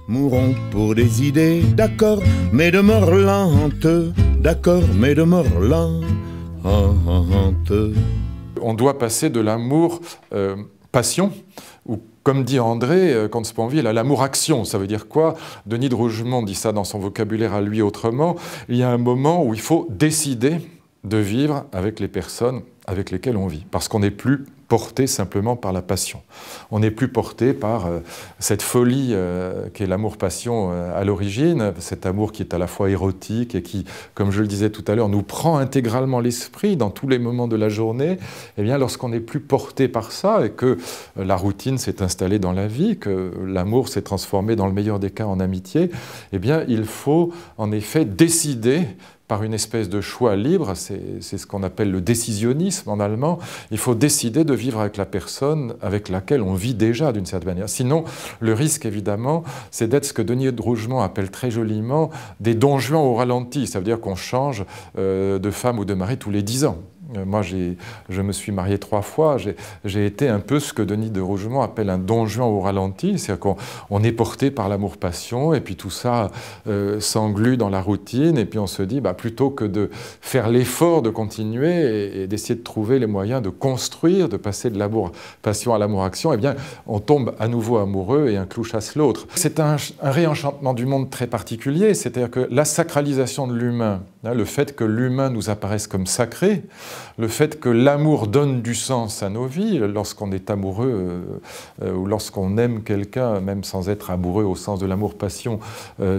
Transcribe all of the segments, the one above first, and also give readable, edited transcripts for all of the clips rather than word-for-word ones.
mourons pour des idées, d'accord, mais de mort lente, d'accord, mais de mort lente. On doit passer de l'amour passion, ou comme dit André Comte-Sponville, à l'amour-action. Ça veut dire quoi? Denis de Rougemont dit ça dans son vocabulaire à lui autrement. Il y a un moment où il faut décider de vivre avec les personnes avec lesquelles on vit, parce qu'on n'est plus porté simplement par la passion. On n'est plus porté par cette folie qui est l'amour-passion à l'origine, cet amour qui est à la fois érotique et qui, comme je le disais tout à l'heure, nous prend intégralement l'esprit dans tous les moments de la journée. Eh bien, lorsqu'on n'est plus porté par ça et que la routine s'est installée dans la vie, que l'amour s'est transformé dans le meilleur des cas en amitié, eh bien, il faut en effet décider par une espèce de choix libre, c'est ce qu'on appelle le décisionnisme en allemand, il faut décider de vivre avec la personne avec laquelle on vit déjà d'une certaine manière. Sinon, le risque évidemment, c'est d'être ce que Denis de Rougemont appelle très joliment des Don Juan au ralenti, ça veut dire qu'on change de femme ou de mari tous les 10 ans. Moi, je me suis marié 3 fois, j'ai été un peu ce que Denis de Rougemont appelle un Don Juan au ralenti, c'est-à-dire qu'on est porté par l'amour-passion, et puis tout ça s'englue dans la routine, et puis on se dit, bah, plutôt que de faire l'effort de continuer et d'essayer de trouver les moyens de construire, de passer de l'amour-passion à l'amour-action, eh bien, on tombe à nouveau amoureux et un clou chasse l'autre. C'est un réenchantement du monde très particulier, c'est-à-dire que la sacralisation de l'humain, le fait que l'humain nous apparaisse comme sacré, le fait que l'amour donne du sens à nos vies, lorsqu'on est amoureux ou lorsqu'on aime quelqu'un, même sans être amoureux au sens de l'amour-passion,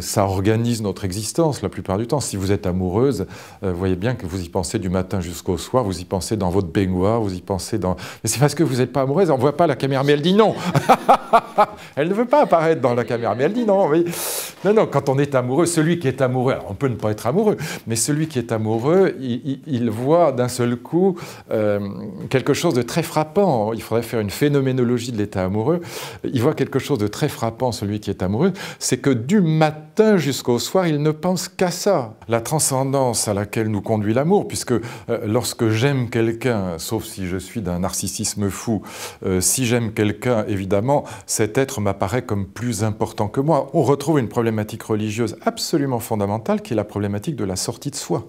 ça organise notre existence la plupart du temps. Si vous êtes amoureuse, vous voyez bien que vous y pensez du matin jusqu'au soir, vous y pensez dans votre baignoire, vous y pensez dans... Mais c'est parce que vous n'êtes pas amoureuse, on ne voit pas la caméra, mais elle dit non. Elle ne veut pas apparaître dans la caméra, mais elle dit non. Oui. Non, non, quand on est amoureux, celui qui est amoureux, alors on peut ne pas être amoureux, mais celui qui est amoureux, il voit d'un seul coup quelque chose de très frappant. Il faudrait faire une phénoménologie de l'état amoureux. Il voit quelque chose de très frappant, celui qui est amoureux, c'est que du matin jusqu'au soir, il ne pense qu'à ça. La transcendance à laquelle nous conduit l'amour, puisque lorsque j'aime quelqu'un, sauf si je suis d'un narcissisme fou, si j'aime quelqu'un, évidemment, cet être m'apparaît comme plus important que moi. On retrouve une problématique religieuse absolument fondamentale, qui est la problématique de la sortie de soi.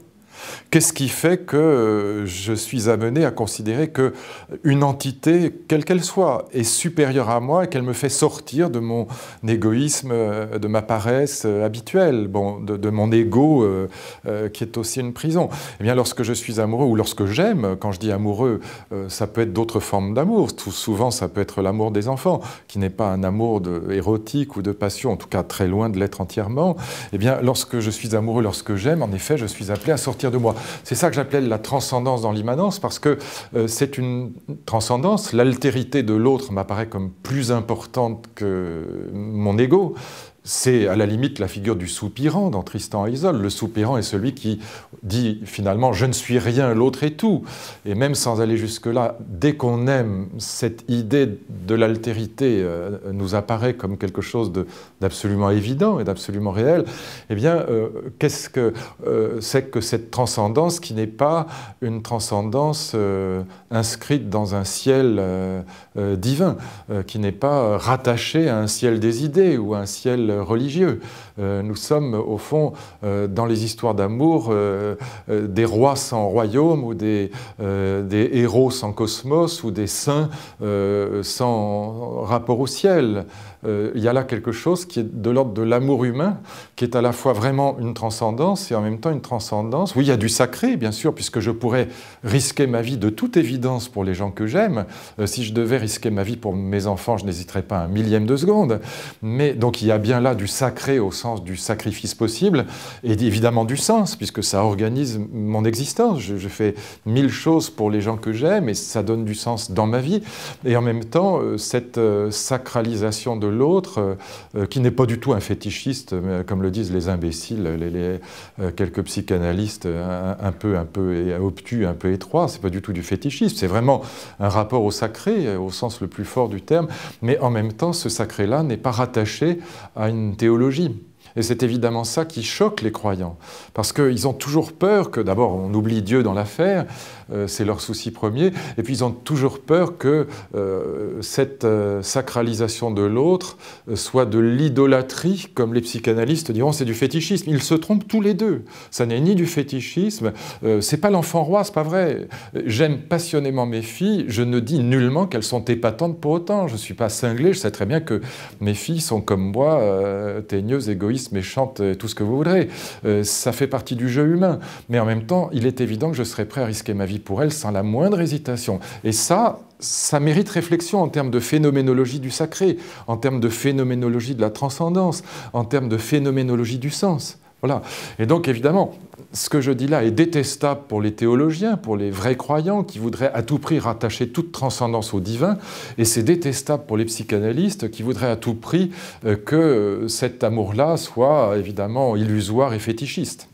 Qu'est-ce qui fait que je suis amené à considérer qu'une entité, quelle qu'elle soit, est supérieure à moi et qu'elle me fait sortir de mon égoïsme, de ma paresse habituelle, bon, de mon ego qui est aussi une prison? Eh bien, lorsque je suis amoureux ou lorsque j'aime, quand je dis amoureux, ça peut être d'autres formes d'amour. Tout souvent, ça peut être l'amour des enfants, qui n'est pas un amour érotique ou de passion, en tout cas très loin de l'être entièrement. Eh bien, lorsque je suis amoureux, lorsque j'aime, en effet, je suis appelé à sortir de moi. C'est ça que j'appelais la transcendance dans l'immanence, parce que c'est une transcendance. L'altérité de l'autre m'apparaît comme plus importante que mon ego. C'est à la limite la figure du soupirant dans Tristan et Isolde. Le soupirant est celui qui dit finalement « je ne suis rien, l'autre est tout ». Et même sans aller jusque-là, dès qu'on aime, cette idée de l'altérité nous apparaît comme quelque chose d'absolument évident et d'absolument réel. Eh bien, qu'est-ce que c'est que cette transcendance qui n'est pas une transcendance inscrite dans un ciel divin, qui n'est pas rattachée à un ciel des idées ou à un ciel religieux. Nous sommes, au fond, dans les histoires d'amour, des rois sans royaume ou des héros sans cosmos ou des saints sans rapport au ciel. Il y a là quelque chose qui est de l'ordre de l'amour humain, qui est à la fois vraiment une transcendance et en même temps une transcendance. Oui, il y a du sacré, bien sûr, puisque je pourrais risquer ma vie de toute évidence pour les gens que j'aime. Si je devais risquer ma vie pour mes enfants, je n'hésiterais pas un millième de seconde. Mais donc il y a bien là du sacré au sens du sacrifice possible et évidemment du sens, puisque ça organise mon existence. Je fais 1000 choses pour les gens que j'aime et ça donne du sens dans ma vie. Et en même temps, cette sacralisation de l'autre, qui n'est pas du tout un fétichiste, comme le disent les imbéciles, quelques psychanalystes un peu obtus, un peu étroits, c'est pas du tout du fétichisme, c'est vraiment un rapport au sacré, au sens le plus fort du terme, mais en même temps, ce sacré-là n'est pas rattaché à une théologie. Et c'est évidemment ça qui choque les croyants, parce qu'ils ont toujours peur que, d'abord, on oublie Dieu dans l'affaire, c'est leur souci premier, et puis ils ont toujours peur que cette sacralisation de l'autre soit de l'idolâtrie, comme les psychanalystes diront, c'est du fétichisme. Ils se trompent tous les deux. Ça n'est ni du fétichisme, c'est pas l'enfant roi, c'est pas vrai. J'aime passionnément mes filles, je ne dis nullement qu'elles sont épatantes pour autant. Je suis pas cinglé, je sais très bien que mes filles sont comme moi, teigneuses, égoïstes, méchante, tout ce que vous voudrez. Ça fait partie du jeu humain. Mais en même temps, il est évident que je serais prêt à risquer ma vie pour elle sans la moindre hésitation. Et ça mérite réflexion en termes de phénoménologie du sacré, en termes de phénoménologie de la transcendance, en termes de phénoménologie du sens. Voilà. Et donc, évidemment, ce que je dis là est détestable pour les théologiens, pour les vrais croyants qui voudraient à tout prix rattacher toute transcendance au divin, et c'est détestable pour les psychanalystes qui voudraient à tout prix que cet amour-là soit évidemment illusoire et fétichiste.